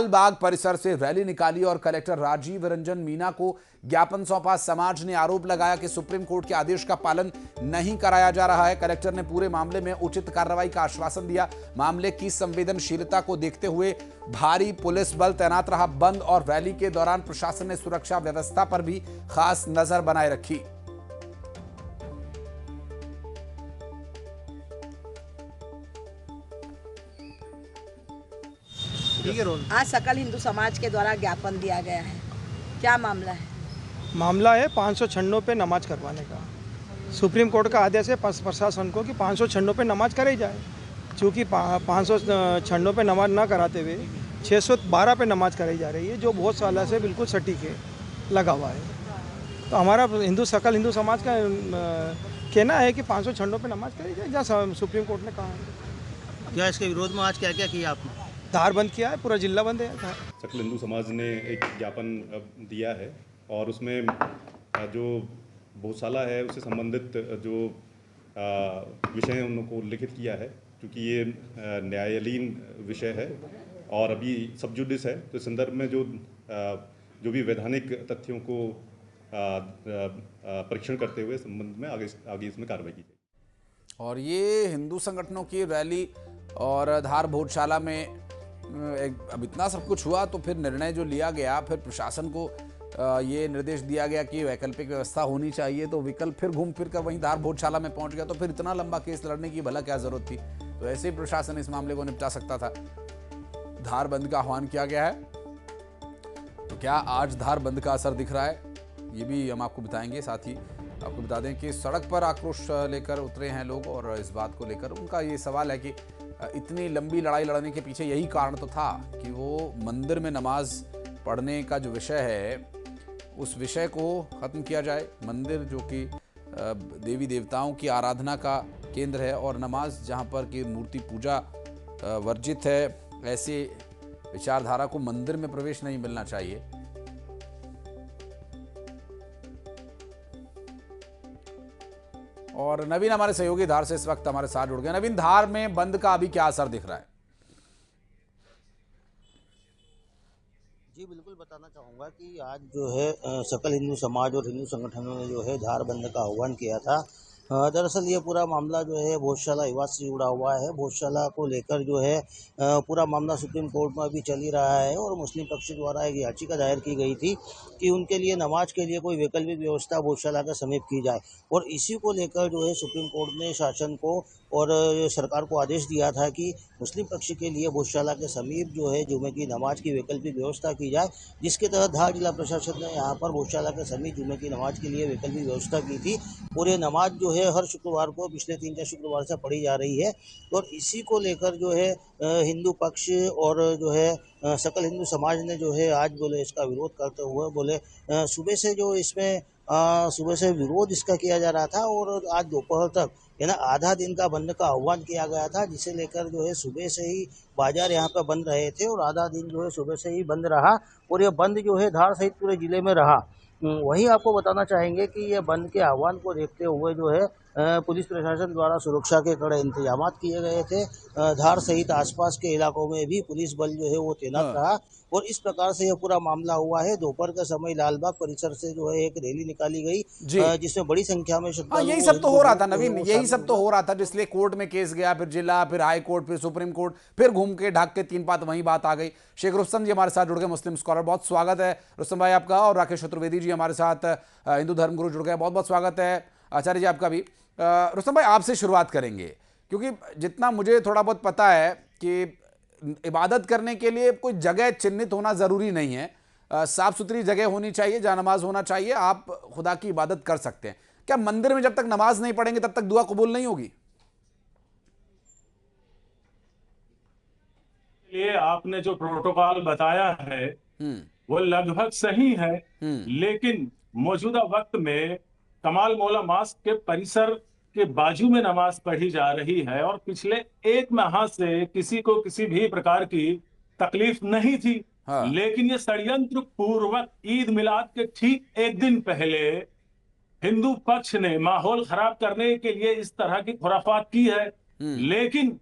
लाल बाग परिसर से रैली निकाली और कलेक्टर राजीव रंजन मीना को ज्ञापन सौंपा। समाज ने आरोप लगाया कि सुप्रीम कोर्ट के आदेश का पालन नहीं कराया जा रहा है। कलेक्टर ने पूरे मामले में उचित कार्रवाई का आश्वासन दिया। मामले की संवेदनशीलता को देखते हुए भारी पुलिस बल तैनात रहा। बंद और रैली के दौरान प्रशासन ने सुरक्षा व्यवस्था पर भी खास नजर बनाए रखी। आज सकल हिंदू समाज के द्वारा ज्ञापन दिया गया है, क्या मामला है? मामला है 596 पे नमाज करवाने का। सुप्रीम कोर्ट का आदेश है प्रशासन को कि 596 पे नमाज कराई जाए। चूँकि 596 पे नमाज ना कराते हुए 612 पे नमाज कराई जा रही है, जो बहुत सालों से बिल्कुल सटीक है, लगा हुआ है। तो हमारा सकल हिंदू समाज का कहना है कि 596 पे नमाज कराई जाए, जहाँ सुप्रीम कोर्ट ने कहा है। क्या इसके विरोध में आज क्या क्या किया आपने? धार बंद किया है, पूरा जिला बंद है। सकल हिंदू समाज ने एक ज्ञापन दिया है और उसमें जो गौशाला है उससे संबंधित जो विषय हैं उनको उल्लिखित किया है, क्योंकि ये न्यायालयीन विषय है और अभी सब जुडिस है। तो इस संदर्भ में जो भी वैधानिक तथ्यों को परीक्षण करते हुए संबंध में आगे इसमें कार्रवाई की जाएगी। और ये हिंदू संगठनों की रैली और धार भोजशाला में अब इतना सब कुछ हुआ तो फिर निर्णय जो लिया गया, फिर प्रशासन को ये निर्देश दिया गया कि वैकल्पिक व्यवस्था होनी चाहिए, तो विकल्प फिर घूम फिर कर वहीं धार भोजशाला में पहुंच गया। तो फिर इतना लंबा केस लड़ने की भला क्या जरूरत थी? तो ऐसे ही प्रशासन इस मामले को निपटा सकता था। धार बंद का आह्वान किया गया है, तो क्या आज धार बंद का असर दिख रहा है, ये भी हम आपको बताएंगे। साथ ही आपको बता दें कि सड़क पर आक्रोश लेकर उतरे हैं लोग और इस बात को लेकर उनका ये सवाल है कि इतनी लंबी लड़ाई लड़ने के पीछे यही कारण तो था कि वो मंदिर में नमाज पढ़ने का जो विषय है उस विषय को खत्म किया जाए। मंदिर जो कि देवी देवताओं की आराधना का केंद्र है और नमाज जहाँ पर कि मूर्ति पूजा वर्जित है, ऐसे विचारधारा को मंदिर में प्रवेश नहीं मिलना चाहिए। और नवीन हमारे सहयोगी धार से इस वक्त हमारे साथ जुड़ गए। नवीन, धार में बंद का अभी क्या असर दिख रहा है? जी बिल्कुल बताना चाहूँगा कि आज जो है सकल हिंदू समाज और हिंदू संगठनों ने जो है धार बंद का आह्वान किया था। दरअसल ये पूरा मामला जो है भोजशाला विवाद से जुड़ा हुआ है। भोजशाला को लेकर जो है पूरा मामला सुप्रीम कोर्ट में अभी चल ही रहा है और मुस्लिम पक्ष द्वारा एक याचिका दायर की गई थी कि उनके लिए नमाज के लिए कोई वैकल्पिक व्यवस्था भोजशाला के समीप की जाए, और इसी को लेकर जो है सुप्रीम कोर्ट ने शासन को और सरकार को आदेश दिया था कि मुस्लिम पक्ष के लिए भोजशाला के समीप जो है जुमे की नमाज की वैकल्पिक व्यवस्था की जाए, जिसके तहत धार जिला प्रशासन ने यहाँ पर भोजशाला के समीप जुमे की नमाज के लिए वैकल्पिक व्यवस्था की थी। और ये नमाज जो है हर शुक्रवार को पिछले 3-4 शुक्रवार से पढ़ी जा रही है। और इसी को लेकर जो है हिंदू पक्ष और जो है सकल हिंदू समाज ने जो है आज बोले इसका विरोध करते हुए बोले सुबह से जो इसमें सुबह से विरोध इसका किया जा रहा था और आज दोपहर तक आधा दिन का बंद का आह्वान किया गया था, जिसे लेकर जो है सुबह से ही बाजार यहाँ पे बंद रहे थे और आधा दिन जो है सुबह से ही बंद रहा और ये बंद जो है धार सहित पूरे जिले में रहा। वहीं आपको बताना चाहेंगे कि ये बंद के आह्वान को देखते हुए जो है पुलिस प्रशासन द्वारा सुरक्षा के कड़े इंतजाम किए गए थे। धार सहित आसपास के इलाकों में भी पुलिस बल जो है वो तैनात रहा और इस प्रकार से यह पूरा मामला हुआ है। दोपहर के समय लालबाग परिसर से जो है एक रैली निकाली गई जिसमें बड़ी संख्या में श्रद्धालु। यही सब तो हो रहा था नवीन, यही सब तो हो रहा था, जिसलिए कोर्ट में केस गया, फिर जिला, फिर हाई कोर्ट, फिर सुप्रीम कोर्ट, फिर घूम के ढाक के 3 बात वहीं बात आ गई। शेख रुस्तम जी हमारे साथ जुड़ गए, मुस्लिम स्कॉलर, बहुत स्वागत है रुस्तम भाई आपका। और राकेश चतुर्वेदी जी हमारे साथ हिंदू धर्मगुरु जुड़ गए, बहुत बहुत स्वागत है आचार्य जी आपका भी। रुस्तम भाई आपसे शुरुआत करेंगे, क्योंकि जितना मुझे थोड़ा बहुत पता है कि इबादत करने के लिए कोई जगह चिन्हित होना जरूरी नहीं है, साफ सुथरी जगह होनी चाहिए जहां नमाज होना चाहिए, आप खुदा की इबादत कर सकते हैं। क्या मंदिर में जब तक नमाज नहीं पढ़ेंगे तब तक दुआ कबूल नहीं होगी? लिए आपने जो प्रोटोकॉल बताया है वो लगभग सही है, लेकिन मौजूदा वक्त में कमाल मौला मास्क के परिसर के बाजू में नमाज पढ़ी जा रही है और पिछले 1 माह से किसी को किसी भी प्रकार की तकलीफ नहीं थी। लेकिन ये षड्यंत्र पूर्वक ईद मिलाद के ठीक 1 दिन पहले हिंदू पक्ष ने माहौल खराब करने के लिए इस तरह की खुराफात की है। लेकिन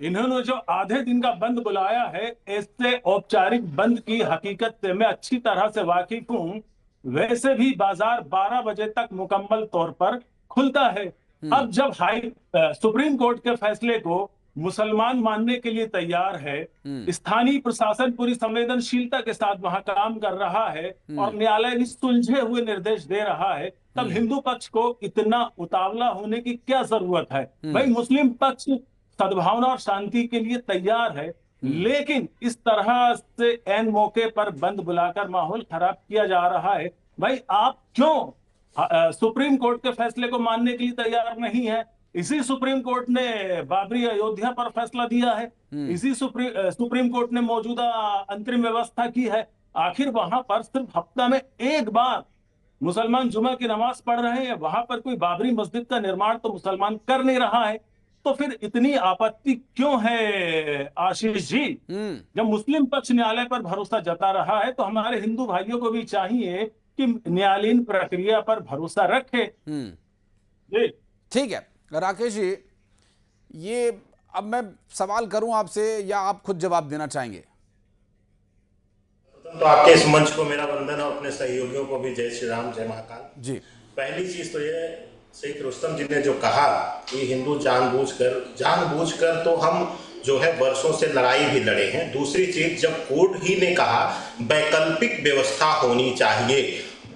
इन्होंने जो आधे दिन का बंद बुलाया है, इससे औपचारिक बंद की हकीकत से मैं अच्छी तरह से वाकिफ हूं। वैसे भी बाजार 12 बजे तक मुकम्मल तौर पर खुलता है। अब जब सुप्रीम कोर्ट के फैसले को मुसलमान मानने के लिए तैयार है, स्थानीय प्रशासन पूरी संवेदनशीलता के साथ वहां काम कर रहा है और न्यायालय भी सुलझे हुए निर्देश दे रहा है, तब हिंदू पक्ष को इतना उतावला होने की क्या जरूरत है? भाई, मुस्लिम पक्ष सद्भावना और शांति के लिए तैयार है, लेकिन इस तरह से एन मौके पर बंद बुलाकर माहौल खराब किया जा रहा है। भाई, आप क्यों सुप्रीम कोर्ट के फैसले को मानने के लिए तैयार नहीं है? इसी सुप्रीम कोर्ट ने बाबरी अयोध्या पर फैसला दिया है, इसी सुप्रीम कोर्ट ने मौजूदा अंतरिम व्यवस्था की है। आखिर वहां पर सिर्फ हफ्ता में एक बार मुसलमान जुमा की नमाज पढ़ रहे हैं, वहां पर कोई बाबरी मस्जिद का निर्माण तो मुसलमान कर नहीं रहा है, तो फिर इतनी आपत्ति क्यों है आशीष जी? जब मुस्लिम पक्ष न्यायालय पर भरोसा जता रहा है, तो हमारे हिंदू भाइयों को भी चाहिए कि न्यायालयीन प्रक्रिया पर भरोसा रखे। जी ठीक है राकेश जी, ये अब मैं सवाल करूं आपसे या आप खुद जवाब देना चाहेंगे? तो आपके इस मंच को मेरा वंदन और अपने सहयोगियों को भी जय श्री राम, जय महाकाल जी। पहली चीज तो ये, शेख रुस्तम जी ने जो कहा कि हिंदू जानबूझकर तो हम जो है वर्षों से लड़ाई भी लड़े हैं। दूसरी चीज, जब कोर्ट ही ने कहा वैकल्पिक व्यवस्था होनी चाहिए,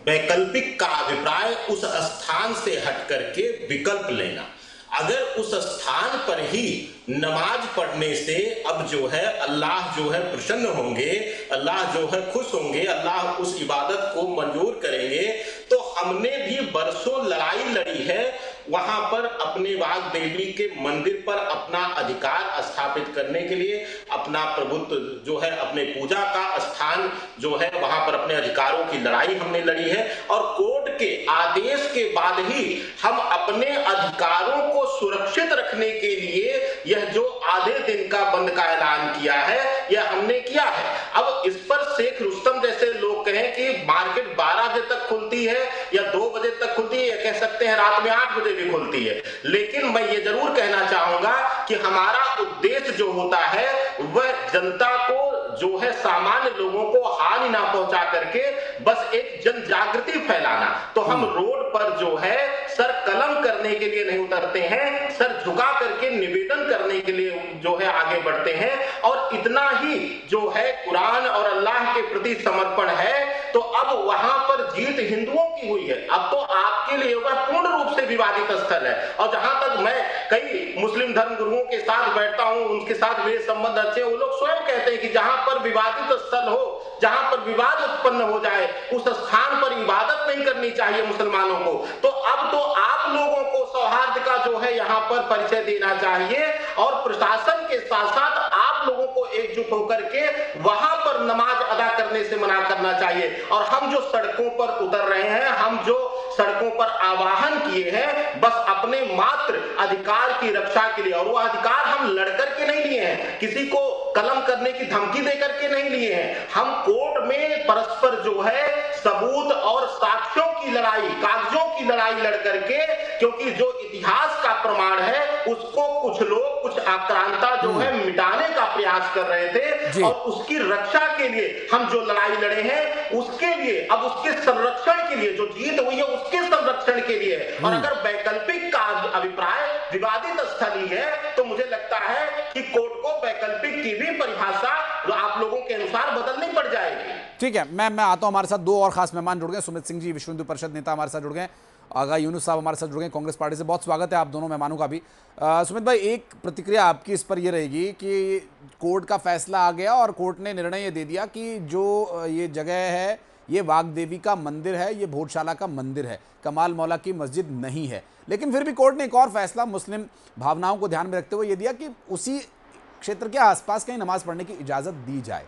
वैकल्पिक का अभिप्राय उस स्थान से हट करके विकल्प लेना। अगर उस स्थान पर ही नमाज पढ़ने से अब जो है अल्लाह जो है प्रसन्न होंगे, अल्लाह जो है खुश होंगे, अल्लाह उस इबादत को मंजूर करेंगे, तो हमने भी बरसों लड़ाई लड़ी है वहां पर अपने वाग देवी के मंदिर पर अपना अधिकार स्थापित करने के लिए, अपना प्रभुत्व जो है, अपने पूजा का स्थान जो है, वहां पर अपने अधिकारों की लड़ाई हमने लड़ी है। और कोर्ट के आदेश के बाद ही हम अपने अधिकारों को सुरक्षित रखने के लिए यह जो आधे दिन का बंद का ऐलान किया है, यह हमने किया है। अब इस पर शेख रुस्तम जैसे लोग कहें कि मार्केट 12 बजे तक खुलती है या 2 बजे तक खुलती है, या कह सकते हैं रात में 8 बजे भी खुलती है, लेकिन मैं ये जरूर कहना चाहूंगा कि हमारा उद्देश्य जो होता है वह जनता को जो है, सामान्य लोगों को हानि ना पहुंचा करके बस एक जन जागृति फैलाना। तो हम रोड पर जो है सर कलम करने के लिए नहीं उतरते हैं, सर झुका करके निवेदन करने के लिए जो है आगे बढ़ते हैं। और इतना ही जो है कुरान और अल्लाह के प्रति समर्पण है, तो अब वहां पर जीत हिंदुओं की हुई है। अब तो आपके लिए वह पूर्ण रूप से विवादित स्थल है। और जहां तक मैं कई मुस्लिम धर्म गुरुओं के साथ बैठता हूं, उनके साथ मेरे संबंध अच्छे, वो लोग स्वयं कहते हैं कि जहां पर विवादित स्थल हो, जहां पर विवाद उत्पन्न हो जाए, उस स्थान पर इबादत नहीं करनी चाहिए मुसलमानों को। तो अब तो आप लोगों को सौहार्द का जो है यहाँ पर परिचय देना चाहिए, और प्रशासन के साथ साथ आप लोगों को एकजुट होकर के वहां पर नमाज अदा करने से मना करना चाहिए। और हम जो सड़कों पर उतर रहे हैं, हम जो सड़कों पर आवाहन किए हैं, बस अपने मात्र अधिकार की रक्षा के लिए, और वो अधिकार हम लड़कर के नहीं लिए हैं, किसी को कलम करने की धमकी देकर के नहीं लिए हैं। हम कोर्ट में परस्पर जो है सबूत और साक्ष्यों की लड़ाई, कागजों की लड़ाई लड़ करके, क्योंकि जो इतिहास का प्रमाण है उसको कुछ लोग, कुछ आक्रांता जो है मिटाने का प्रयास कर रहे थे, और उसकी रक्षा के लिए हम जो लड़ाई लड़े हैं, उसके लिए, अब उसके संरक्षण के लिए, जो जीत हुई है उसके संरक्षण के लिए। और अगर वैकल्पिक का अभिप्राय विवादित स्थल ही है, तो मुझे लगता है कि कोर्ट को वैकल्पिक की भी परिभाषा जो आप लोगों के अनुसार बदलनी पड़ जाएगी। ठीक है, मैं आता हूं। हमारे साथ 2 और खास मेहमान जुड़ गए। सुमित सिंह जी, विश्व हिंदू परिषद नेता, हमारे साथ जुड़ गए। आगा यूनुस साहब हमारे साथ जुड़ गए कांग्रेस पार्टी से। बहुत स्वागत है आप दोनों मेहमानों का भी। सुमित भाई, एक प्रतिक्रिया आपकी इस पर यह रहेगी कि कोर्ट का फैसला आ गया और कोर्ट ने निर्णय ये दे दिया कि जो ये जगह है, ये वाग देवी का मंदिर है, ये भोजशाला का मंदिर है, कमाल मौला की मस्जिद नहीं है। लेकिन फिर भी कोर्ट ने एक और फैसला मुस्लिम भावनाओं को ध्यान में रखते हुए ये दिया कि उसी क्षेत्र के आसपास कहीं नमाज पढ़ने की इजाज़त दी जाए।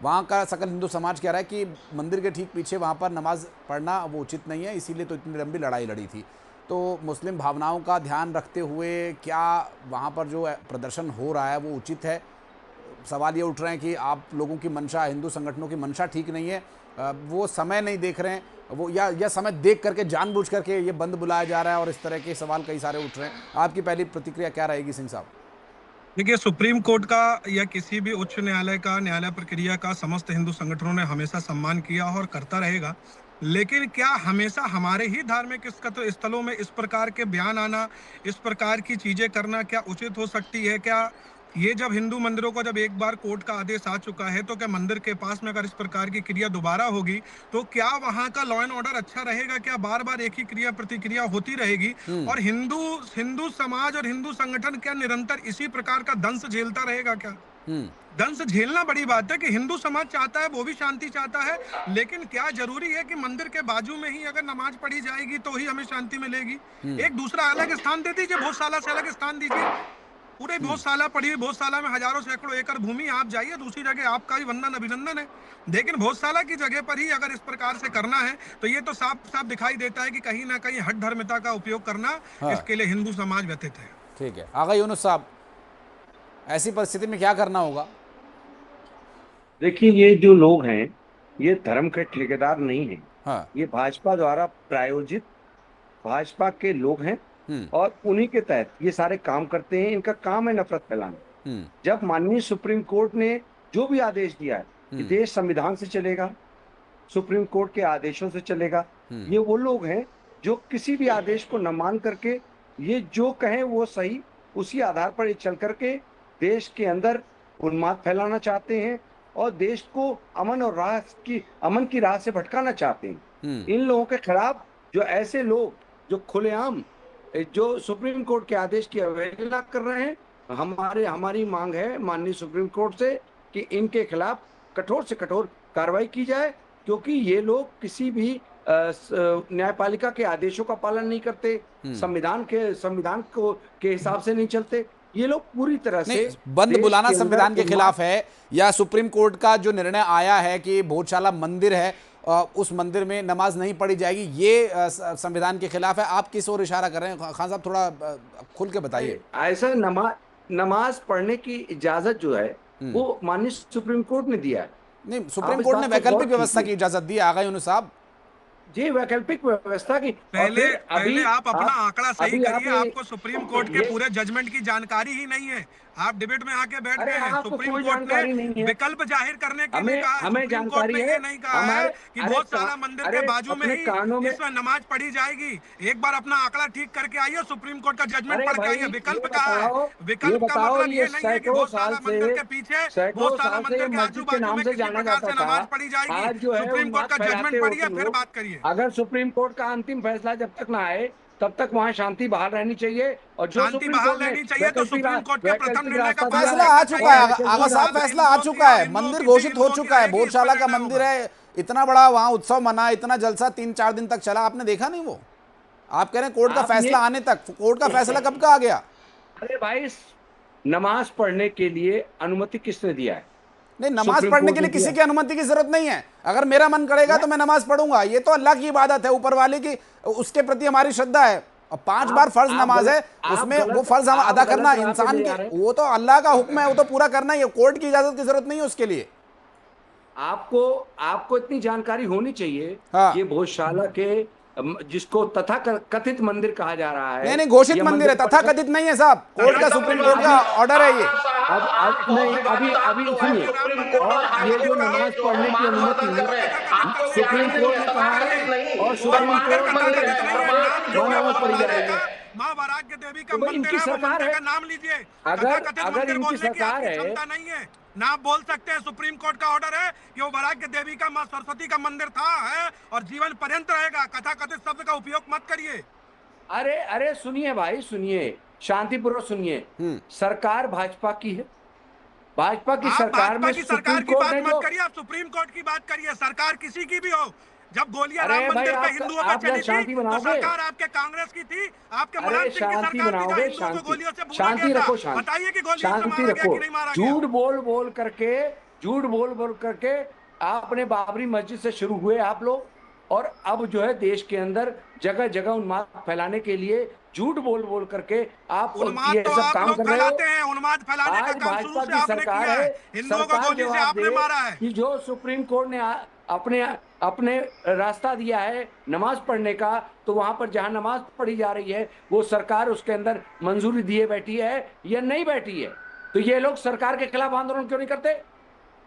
वहाँ का सकल हिंदू समाज कह रहा है कि मंदिर के ठीक पीछे वहाँ पर नमाज पढ़ना वो उचित नहीं है, इसीलिए तो इतनी लंबी लड़ाई लड़ी थी। तो मुस्लिम भावनाओं का ध्यान रखते हुए क्या वहाँ पर जो प्रदर्शन हो रहा है वो उचित है? सवाल ये उठ रहे हैं कि आप लोगों की मंशा, हिंदू संगठनों की मंशा ठीक नहीं है, वो समय नहीं देख रहे हैं, वो या समय देख करके जानबूझ करके ये बंद बुलाया जा रहा है, और इस तरह के सवाल कई सारे उठ रहे हैं। आपकी पहली प्रतिक्रिया क्या रहेगी सिंह साहब? देखिए, सुप्रीम कोर्ट का या किसी भी उच्च न्यायालय का, न्यायालय प्रक्रिया का समस्त हिंदू संगठनों ने हमेशा सम्मान किया और करता रहेगा। लेकिन क्या हमेशा हमारे ही धार्मिक स्थलों में इस प्रकार के बयान आना, इस प्रकार की चीजें करना क्या उचित हो सकती है? क्या ये जब हिंदू मंदिरों को जब एक बार कोर्ट का आदेश आ चुका है, तो क्या मंदिर के पास में अगर इस प्रकार की क्रिया दोबारा होगी तो क्या वहां का लॉ एंड ऑर्डर अच्छा रहेगा? क्या बार बार एक ही क्रिया प्रतिक्रिया होती रहेगी? और हिंदू हिंदू समाज और हिंदू संगठन क्या निरंतर इसी प्रकार का दंश झेलता रहेगा क्या? दंश झेलना बड़ी बात है कि हिंदू समाज चाहता है, वो भी शांति चाहता है, लेकिन क्या जरूरी है कि मंदिर के बाजू में ही अगर नमाज पढ़ी जाएगी तो ही हमें शांति मिलेगी? एक दूसरा अलग स्थान दे दीजिए, भोजशाला से अलग स्थान दीजिए। पूरे भोजशाला पड़ी, भोजशाला में हजारों सैकड़ों एकड़ भूमि, आप जाइए दूसरी जगह, आपका भी वंदन अभिनंदन है। लेकिन भोजशाला की जगह पर ही अगर इस प्रकार से करना है तो ये तो साफ साफ दिखाई देता है कि कहीं ना कहीं हठ धर्मिता का उपयोग करना, इसके लिए हिंदू समाज व्यथित है। ठीक है, आगा यूनुस साहब, ऐसी परिस्थिति में क्या करना होगा? देखिए, ये जो लोग हैं ये धर्म के ठेकेदार नहीं हैं। हाँ। ये भाजपा द्वारा प्रायोजित भाजपा के लोग हैं और उन्हीं के तहत ये सारे काम करते हैं। इनका काम है नफरत फैलाना। जब माननीय सुप्रीम कोर्ट ने जो भी आदेश दिया है कि देश संविधान से चलेगा, सुप्रीम कोर्ट के आदेशों से चलेगा, ये वो लोग हैं जो किसी भी आदेश को न मान करके ये जो कहें वो सही, उसी आधार पर ये चल करके देश के अंदर उन्माद फैलाना चाहते हैं और देश को अमन की राह से भटकाना चाहते हैं। इन लोगों के खिलाफ जो ऐसे लोग जो खुलेआम जो सुप्रीम कोर्ट के आदेश की अवहेलना कर रहे हैं, हमारी मांग है माननीय सुप्रीम कोर्ट से कि इनके खिलाफ कठोर से कठोर कार्रवाई की जाए, क्योंकि ये लोग किसी भी न्यायपालिका के आदेशों का पालन नहीं करते, संविधान के हिसाब से नहीं चलते। ये लोग पूरी तरह से बंद बुलाना संविधान के खिलाफ है या सुप्रीम कोर्ट का जो निर्णय आया है कि भोजशाला मंदिर है, उस मंदिर में नमाज नहीं पढ़ी जाएगी, ये संविधान के खिलाफ है? आप किस ओर इशारा कर रहे हैं खान साहब, थोड़ा खुल के बताइए। ऐसा नमाज पढ़ने की इजाजत जो है वो माननीय सुप्रीम कोर्ट ने दिया है। नहीं, सुप्रीम कोर्ट ने वैकल्पिक व्यवस्था की इजाजत दी, आगा यूनुस साहब। जी, वैकल्पिक व्यवस्था की। पहले आप अपना आंकड़ा सही करिए। आपको सुप्रीम कोर्ट के पूरे जजमेंट की जानकारी ही नहीं है। आप डिबेट में आके बैठ गए हैं। सुप्रीम कोर्ट ने विकल्प जाहिर करने के लिए कहा है। सुप्रीम कोर्ट ने ये नहीं कहा है कि बहुत सारा मंदिर के बाजू में ही इसमें नमाज पढ़ी जाएगी। एक बार अपना आंकड़ा ठीक करके आइए, सुप्रीम कोर्ट का जजमेंट पढ़ के आइए। विकल्प कहा है, विकल्प का मतलब ये नहीं है कि बहुत सारा मंदिर के पीछे, बहुत सारा मंदिर के आजू बाजू में किसी प्रकार से नमाज पढ़ी जाएगी। सुप्रीम कोर्ट का जजमेंट पढ़िए, फिर बात करिए। अगर सुप्रीम कोर्ट का अंतिम फैसला जब तक ना आए तब तक वहाँ शांति बहाल रहनी चाहिए। और जो शांति बहाल रहनी चाहिए तो सुप्रीम कोर्ट के प्रथम निर्णय का फैसला आ चुका है, आगा साहब फैसला आ चुका है, मंदिर घोषित हो चुका है। भोजशाला का मंदिर है, इतना बड़ा वहां उत्सव मना, इतना जलसा 3-4 दिन तक चला, आपने देखा नहीं वो? आप कह रहे हैं कोर्ट का फैसला आने तक, कोर्ट का फैसला कब का आ गया? अरे भाई, नमाज पढ़ने के लिए अनुमति किसने दिया है? नहीं, नमाज पढ़ने के लिए किसी की अनुमति की जरूरत नहीं है। अगर मेरा मन करेगा तो मैं नमाज पढ़ूंगा, ये तो अल्लाह की इबादत है, ऊपर वाले की, उसके प्रति हमारी श्रद्धा है। और 5 बार फर्ज नमाज है, उसमें वो फर्ज हम अदा करना इंसान के, वो तो अल्लाह का हुक्म है, वो तो पूरा करना ही है। कोर्ट की इजाजत की जरूरत नहीं है उसके लिए। आपको इतनी जानकारी होनी चाहिए। ये भोजशाला के जिसको तथा कथित मंदिर कहा जा रहा है, नहीं घोषित मंदिर है, तथा कथित नहीं है साहब, कोर्ट का, सुप्रीम कोर्ट का ऑर्डर है ये। अब नहीं, अभी सुनिए, और ये जो नमाज पढ़ने की अनुमति है सुप्रीम कोर्ट ने कहा है, और सुप्रीम कोर्ट में नमाज पढ़ी जाएगी। माँ वराग्य देवी का मंदिर इनकी है, सरकार है, का नाम लीजिए। अगर इनकी सरकार है, क्षमता नहीं है ना, आप बोल सकते हैं सुप्रीम कोर्ट का ऑर्डर है कि वो वराग्य देवी का, माँ सरस्वती का मंदिर था, है और जीवन पर्यंत रहेगा। कथा कथित शब्द का उपयोग मत करिए। अरे सुनिए भाई, सुनिए, शांतिपूर्वक सुनिए। सरकार भाजपा की है, भाजपा की सरकार में सरकार की बात मत करिए, आप सुप्रीम कोर्ट की बात करिए। सरकार किसी की भी हो, जब गोलियां राम मंदिर पे हिंदुओं पे चली थी तो सरकार आपके कांग्रेस की थी, आपके मुलायम सिंह की सरकार थी, जो हिंदुओं को गोलियों से भूना गया था। बताइए कि गोलियों से मारा गया कि नहीं मारा गया? झूठ बोल करके आपने बाबरी मस्जिद से शुरू हुए आप लोग, और अब जो है देश के अंदर जगह जगह उन्माद फैलाने के लिए झूठ बोल करके आप ये सब काम कर रहे हो। उन्माद फैलाने का काम शुरू से आपने किया है, हिंदुओं को गोली से आपने मारा है। कि जो सुप्रीम कोर्ट ने अपने रास्ता दिया है नमाज पढ़ने का, तो वहां पर जहां नमाज पढ़ी जा रही है वो सरकार उसके अंदर मंजूरी दिए बैठी है या नहीं बैठी है? तो ये लोग सरकार के खिलाफ आंदोलन क्यों नहीं करते?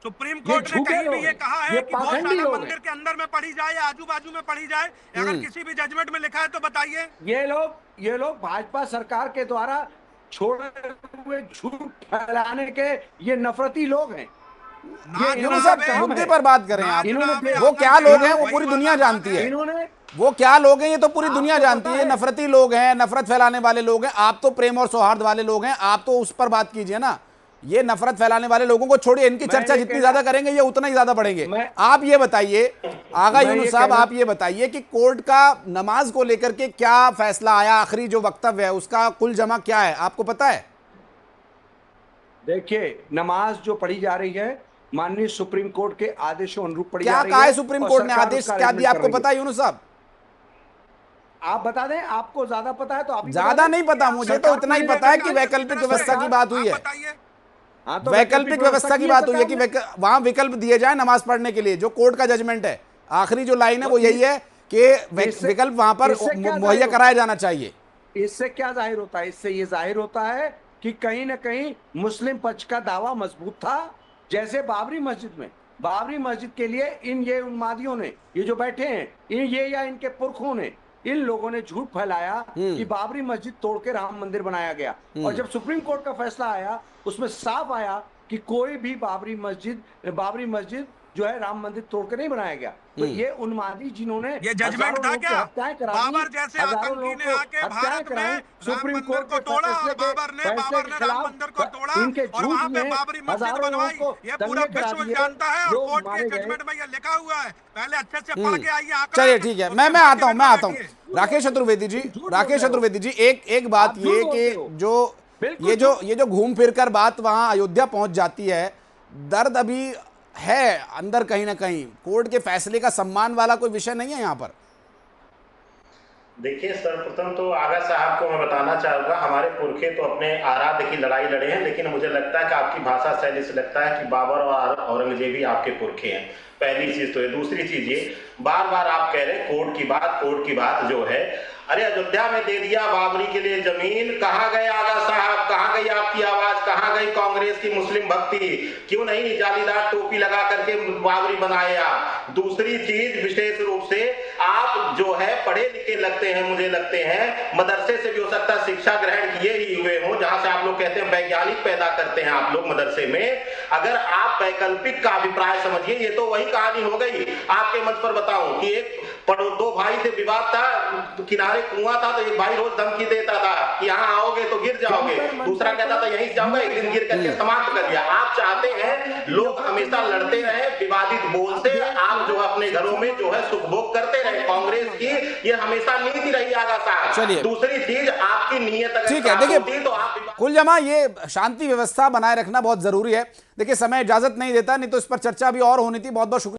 सुप्रीम कोर्ट ने कहीं भी ये कहा है कि पाखंडी गौशाला लोग मंदिर के अंदर में पढ़ी जाए या आजू बाजू में पढ़ी जाए, अगर किसी भी जजमेंट में लिखा है तो बताइए। ये लोग भाजपा सरकार के द्वारा छोड़े हुए झूठ फैलाने के ये नफरती लोग हैं। यूनुस साहब मुद्दे पर बात करें आप। वो क्या लोग हैं वो पूरी दुनिया जानती है। वो क्या लोग हैं ये तो पूरी दुनिया जानती है। नफरती लोग हैं, नफरत फैलाने वाले लोग हैं। आप तो प्रेम और सौहार्द वाले लोग हैं, आप तो उस पर बात कीजिए ना। ये नफरत फैलाने वाले लोगों को छोड़िए, इनकी चर्चा जितनी ज्यादा करेंगे ये उतना ही ज्यादा बढ़ेंगे। आप ये बताइए आगा यूनुस साहब, आप ये बताइए कि कोर्ट का नमाज को लेकर के क्या फैसला आया, आखिरी जो वक्तव्य है उसका कुल जमा क्या है, आपको पता है? देखिए, नमाज जो पढ़ी जा रही है माननीय सुप्रीम कोर्ट के आदेशों अनुरूप पढ़ी जा क्या रही कहा है। है सुप्रीम कोर्ट ने? आदेश क्या दिया आपको पता है यूनुस साहब? आप बता दें, आपको ज्यादा पता है तो आप ज्यादा नहीं पता, मुझे तो इतना ही पता है कि वैकल्पिक व्यवस्था की बात हुई है। तो वैकल्पिक व्यवस्था की बात हुई है कि वहां विकल्प दिए जाए नमाज पढ़ने के लिए, जो कोर्ट का जजमेंट है। आखिरी जो लाइन है वो यही है कि विकल्प वहां पर मुहैया कराया जाना चाहिए। इससे क्या जाहिर होता है? इससे ये जाहिर होता है कि कहीं ना कहीं मुस्लिम पक्ष का दावा मजबूत था। जैसे बाबरी मस्जिद के लिए ये उन्मादियों ने, ये जो बैठे हैं, ये या इनके पुरखों ने, इन लोगों ने झूठ फैलाया कि बाबरी मस्जिद तोड़ के राम मंदिर बनाया गया। और जब सुप्रीम कोर्ट का फैसला आया उसमें साफ आया कि कोई भी बाबरी मस्जिद जो है राम मंदिर तोड़ के नहीं बनाया गया। तो ये उन्मादी जिन्होंने ये जजमेंट था क्या? बाबर जैसे आतंकी ने आके भारत में सुप्रीम कोर्ट को तोड़ा और बाबर ने राम मंदिर को तोड़ा और वहां पे बाबरी मस्जिद बनवाई। ये पूरा विश्व जानता है और कोर्ट के जजमेंट में ये लिखा हुआ है। पहले अच्छे से पढ़ के आइए। चलिए ठीक है, मैं आता हूं। राकेश चतुर्वेदी जी, एक बात ये कि ये जो घूम फिर कर बात वहां अयोध्या पहुंच जाती है, दर्द अभी है अंदर कहीं ना कहीं। कोर्ट के फैसले का सम्मान वाला कोई विषय नहीं है यहाँ पर। देखिए, सर्वप्रथम तो आगा साहब को मैं बताना चाहूंगा, हमारे पुरखे तो अपने आराध्य की लड़ाई लड़े हैं, लेकिन मुझे लगता है कि आपकी भाषा शैली से लगता है कि बाबर और औरंगजेब ही आपके पुरखे हैं। पहली चीज तो है। दूसरी चीज ये बार बार आप कह रहे हैं कोर्ट की बात जो है, अरे अयोध्या में दे दिया बाबरी के लिए जमीन। कहाँ गए आगा साहब, कहाँ गई आपकी आवाज, कहाँ गई कांग्रेस की मुस्लिम भक्ति? क्यों नहीं जालीदार टोपी लगा करके बाबरी बनाए आप? दूसरी चीज, विशेष रूप से आप जो है पढ़े लिखे लगते हैं, मुझे लगते हैं मदरसे से भी हो सकता है शिक्षा ग्रहण किए ही हुए हो, जहां से आप लोग कहते हैं वैज्ञानिक पैदा करते हैं आप लोग मदरसे में। अगर आप वैकल्पिक का अभिप्राय समझिए, ये तो वही कहानी हो गई। आपके मंच पर बताऊं कि दो भाई से विवाद था, किनारे कुआं था, तो एक भाई रोज धमकी देता था कि यहाँ आओगे तो गिर जाओगे, दूसरा कहता था यहीं जाओगे, एक दिन गिर करके समाप्त कर दिया। आप चाहते हैं लोग हमेशा लड़ते रहे, विवादित बोलते, आप जो अपने घरों में जो है सुख भोग करते रहे। कांग्रेस की ये हमेशा नीति रही आगा साहब। दूसरी चीज, आपकी नीयत अगर ठीक है, देखिए तो आप कुल जमा ये शांति व्यवस्था बनाए रखना बहुत जरूरी है। देखिए समय इजाजत नहीं देता, नहीं तो इस पर चर्चा भी और होनी थी। बहुत बहुत शुक्रिया।